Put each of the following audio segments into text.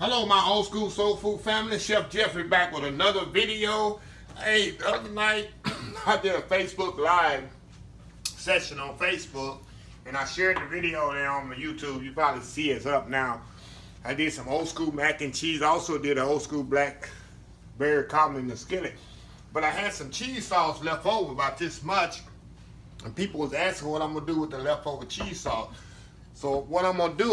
Hello, my old school soul food family. Chef Jeffrey back with another video. Hey, the other night I did a Facebook Live session on Facebook, and I shared the video there on the YouTube. You probably see it's up now. I did some old school mac and cheese. I also did an old school blackberry cobbler in the skillet. But I had some cheese sauce left over, about this much, and people was asking what I'm gonna do with the leftover cheese sauce. So what I'm gonna do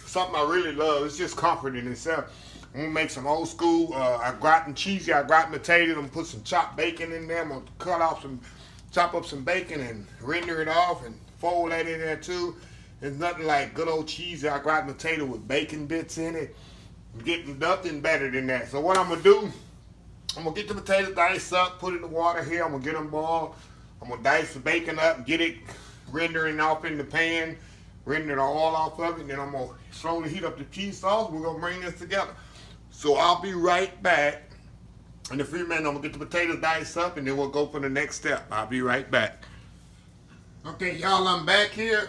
something I really love. It's just comfort in itself. I'm gonna make some old school Augratin cheesy Augratin potatoes. I'm gonna put some chopped bacon in there. I'm gonna chop up some bacon and render it off and fold that in there too. There's nothing like good old cheesy Augratin potato with bacon bits in it. I'm getting nothing better than that. So what I'm gonna do, I'm gonna get the potatoes diced up, put it in the water here. I'm gonna get them boiled. I'm gonna dice the bacon up and get it rendering off in the pan. Render the oil off of it, and then I'm gonna slowly heat up the cheese sauce. We're gonna bring this together. So I'll be right back. In a few minutes, I'm gonna get the potatoes diced up, and then we'll go for the next step. I'll be right back. Okay, y'all, I'm back here.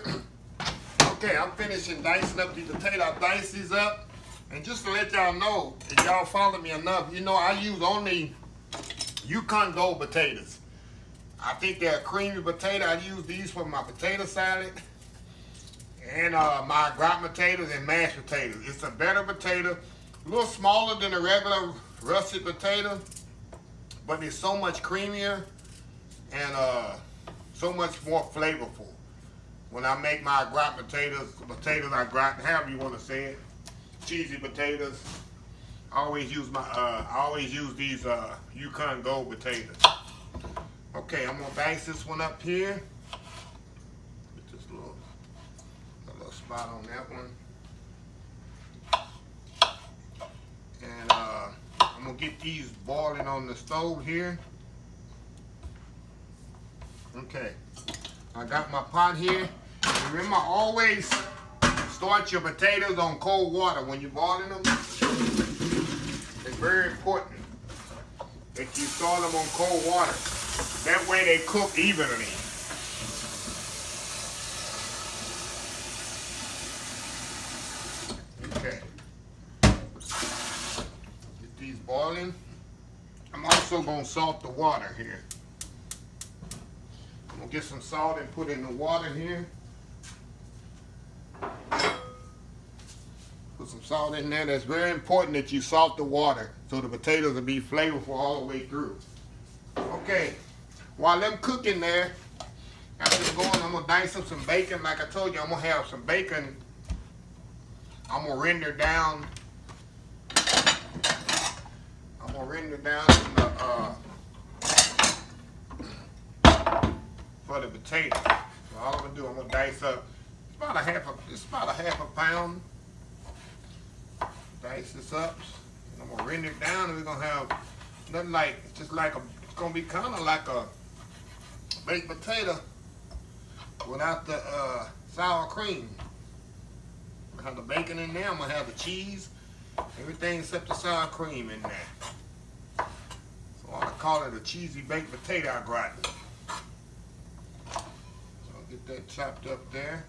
Okay, I'm finishing dicing up these potatoes. I dice these up, and just to let y'all know, if y'all follow me enough, you know I use only Yukon Gold potatoes. I think they're a creamy potato. I use these for my potato salad. And my Augratin potatoes and mashed potatoes. It's a better potato, a little smaller than a regular russet potato, but it's so much creamier and so much more flavorful. When I make my Augratin potatoes Augratin, however you want to say it, cheesy potatoes, I always use these Yukon Gold potatoes. Okay, I'm gonna dice this one up here. Spot on that one, and I'm gonna get these boiling on the stove here. Okay, I got my pot here. Remember, always start your potatoes on cold water when you're boiling them. It's very important that you start them on cold water. That way they cook evenly. Okay, get these boiling. I'm also going to salt the water here. I'm going to get some salt and put in the water here. Put some salt in there. That's very important that you salt the water so the potatoes will be flavorful all the way through. Okay, while I'm cooking there, after it's going, I'm going to dice up some bacon. Like I told you, I'm going to have some bacon. I'm gonna render down. For the potato. So all I'm gonna do, I'm gonna dice up. It's about a half a pound. Dice this up. And I'm gonna render it down, and we're gonna have nothing like it's gonna be kind of like a baked potato without the sour cream. I have the bacon in there. I'm gonna have the cheese, everything except the sour cream in there. So I call it a cheesy baked potato Augratin. So I'll get that chopped up there.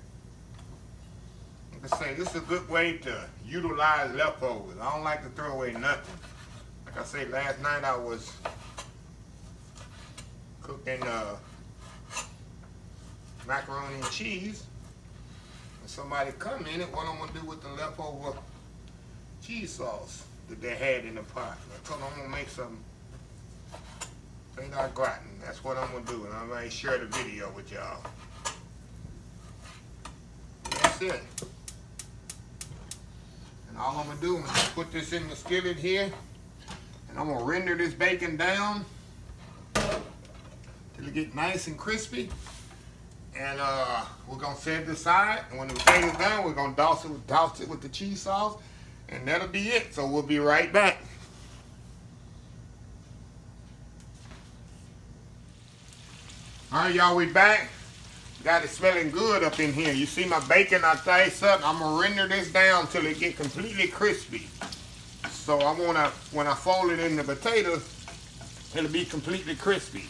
Like I say, this is a good way to utilize leftovers. I don't like to throw away nothing. Like I said, last night I was cooking macaroni and cheese. Somebody come in it, what I'm gonna do with the leftover cheese sauce that they had in the pot. I told them I'm gonna make some Augratin. That's what I'm gonna do, and I'm gonna share the video with y'all. That's it. And all I'm gonna do is just put this in the skillet here, and I'm gonna render this bacon down till it get nice and crispy. And we're gonna set it aside, and when the potatoes done, we're gonna douse it with the cheese sauce, and that'll be it. So we'll be right back. All right, y'all, we back. Got it smelling good up in here. You see my bacon I diced up. I'm gonna render this down till it get completely crispy. So when I fold it in the potatoes, it'll be completely crispy.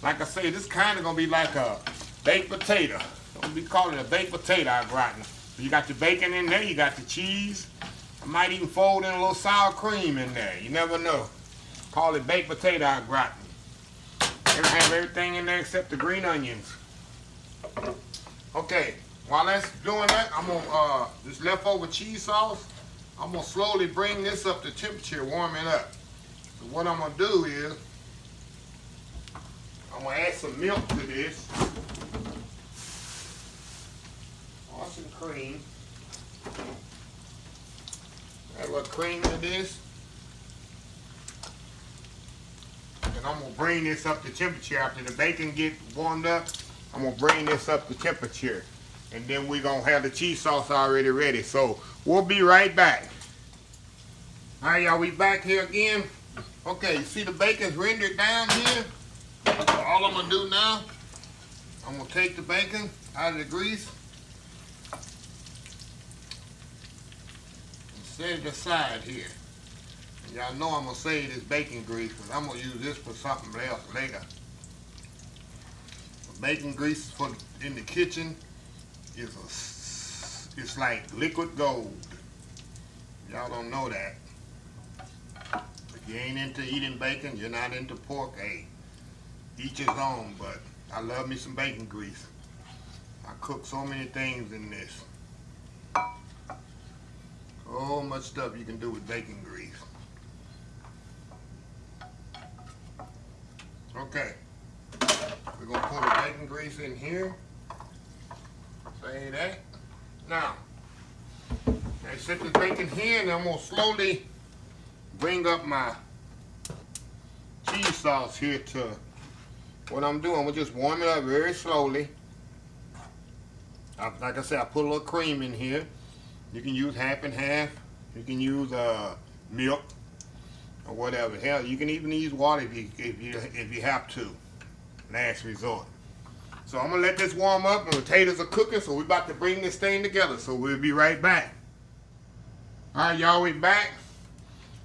Like I say, this kind of gonna be like a baked potato. I'm gonna be calling it a baked potato Augratin. So you got your bacon in there, you got the cheese, I might even fold in a little sour cream in there. You never know. Call it baked potato au gratin. It'll have everything in there except the green onions. Okay, while that's doing that, I'm gonna this leftover cheese sauce, I'm gonna slowly bring this up to temperature, warm it up. So what I'm gonna do is I'm gonna add some milk to this. Or some cream. Add a little cream to this. And I'm gonna bring this up to temperature. After the bacon get warmed up, I'm gonna bring this up to temperature. And then we're gonna have the cheese sauce already ready. So we'll be right back. All right, y'all, we back here again. Okay, you see the bacon's rendered down here? So all I'm gonna do now, I'm gonna take the bacon out of the grease and set it aside here. Y'all know I'm gonna save this bacon grease because I'm gonna use this for something else later. The bacon grease for in the kitchen is it's like liquid gold. Y'all don't know that. If you ain't into eating bacon, you're not into pork. Hey, each his own. But I love me some bacon grease. I cook so many things in this. So much stuff you can do with bacon grease. Okay, we're gonna pour the bacon grease in here. Say that. Now, I set the bacon here, and I'm gonna slowly bring up my cheese sauce here to what I'm doing. We'll just warm it up very slowly. Like I said, I put a little cream in here. You can use half and half. You can use milk or whatever. Hell, you can even use water if you have to. Last resort. So I'm gonna let this warm up. The potatoes are cooking, so we're about to bring this thing together. So we'll be right back. All right, y'all, we back.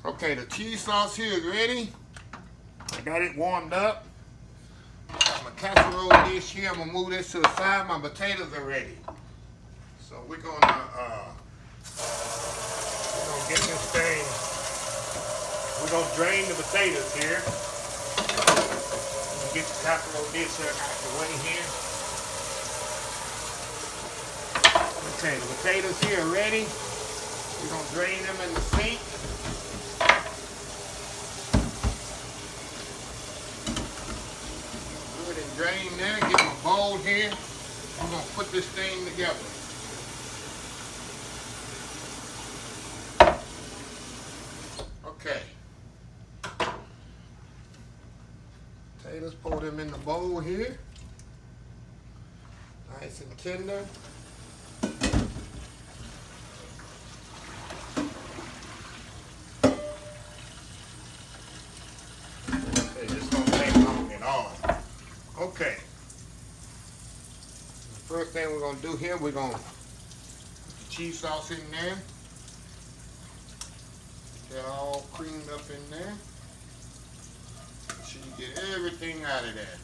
Okay, the cheese sauce here is ready. I got it warmed up. Got my casserole dish here. I'm gonna move this to the side. My potatoes are ready. So we're gonna get this thing. We're gonna drain the potatoes here. Get the casserole dish out the way here. Okay, the potatoes here are ready. We're gonna drain them in the sink. Good and drain there. Get my bowl here. I'm gonna put this thing together. Okay. Potatoes, pour them in the bowl here. Nice and tender. Okay, this don't take long at all. Okay. The first thing we're gonna do here, we're gonna put the cheese sauce in there. Get that all creamed up in there. You get everything out of that.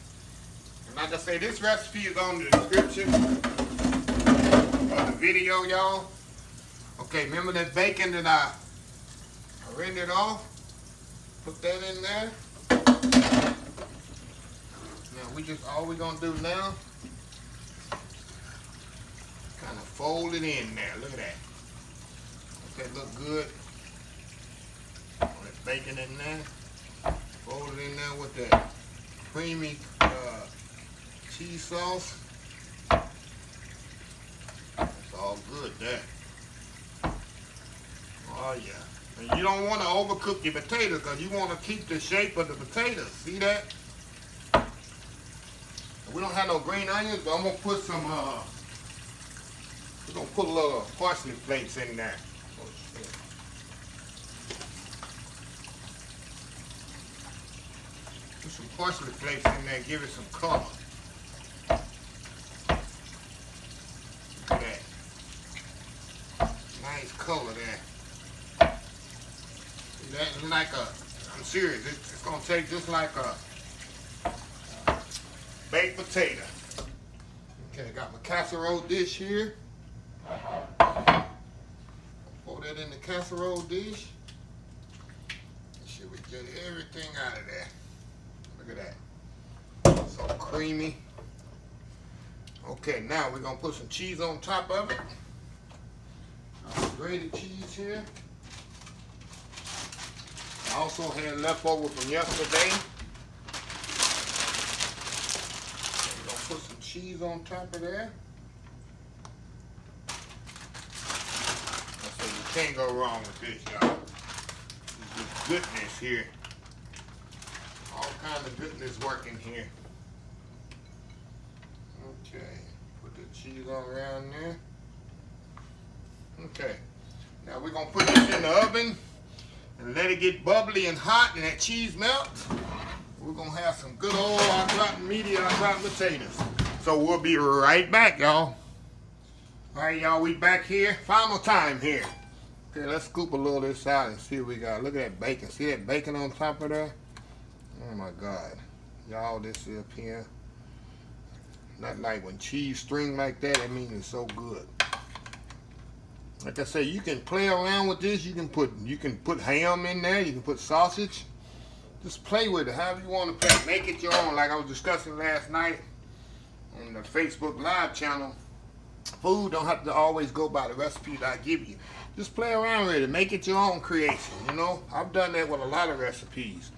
And like I say, this recipe is on the description of the video, y'all. Okay, remember that bacon that I rendered off? Put that in there. Now all we're gonna do now, kind of fold it in there. Look at that. Does that look good? That bacon in there. Fold it in there with that creamy cheese sauce. It's all good there. Oh yeah. And you don't want to overcook your potatoes because you want to keep the shape of the potatoes. See that? And we don't have no green onions, but I'm gonna put some. We're gonna put a little parsley flakes in there. Put some parsley flakes in there, give it some color. Look at that. Nice color there. That's like I'm serious, it's gonna take just like a baked potato. Okay, I got my casserole dish here. Pour that in the casserole dish. Make sure we get everything out of there. Look at that. So creamy. Okay, now we're gonna put some cheese on top of it. Grated cheese here. I also had leftover from yesterday. We're gonna put some cheese on top of there. So you can't go wrong with this, y'all. This goodness here. All kinds of goodness working here. Okay, put the cheese all around there. Okay, now we're gonna put this in the oven and let it get bubbly and hot and that cheese melts. We're gonna have some good old Augratin meaty Augratin potatoes. So we'll be right back, y'all. All right, y'all, we back here. Final time here. Okay, let's scoop a little of this out and see what we got. Look at that bacon. See that bacon on top of there? Oh my God. Y'all, this is up here. Not like when cheese string like that, that means it's so good. Like I say, you can play around with this. You can put ham in there. You can put sausage. Just play with it however you want to play. Make it your own. Like I was discussing last night on the Facebook Live channel. Food don't have to always go by the recipes I give you. Just play around with it. Make it your own creation. You know, I've done that with a lot of recipes.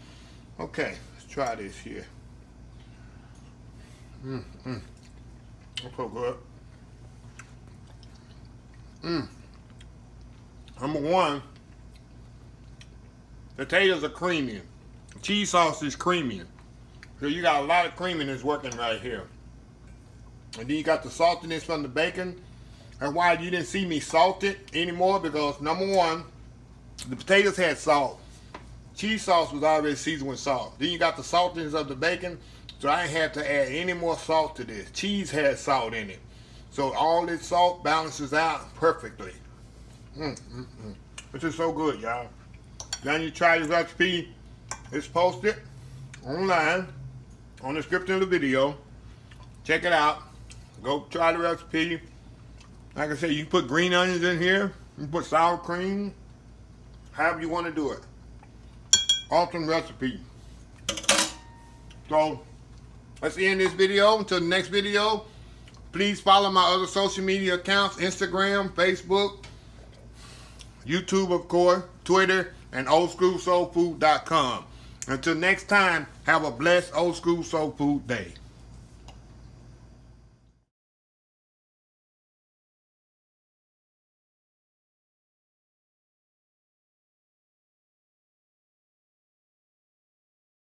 Okay, let's try this here. That's so good. Number one, potatoes are creamy. Cheese sauce is creamy. So you got a lot of creaminess working right here. And then you got the saltiness from the bacon. And why you didn't see me salt it anymore, because number one, the potatoes had salt. Cheese sauce was already seasoned with salt. Then you got the saltiness of the bacon. So I ain't have to add any more salt to this. Cheese has salt in it. So all this salt balances out perfectly. This is so good, y'all. Then you try this recipe. It's posted online on the description of the video. Check it out. Go try the recipe. Like I said, you can put green onions in here. You can put sour cream. However you want to do it. Awesome recipe. So, let's end this video. Until the next video, please follow my other social media accounts. Instagram, Facebook, YouTube, of course, Twitter, and oldschoolsoulfood.com. Until next time, have a blessed Old School Soul Food day.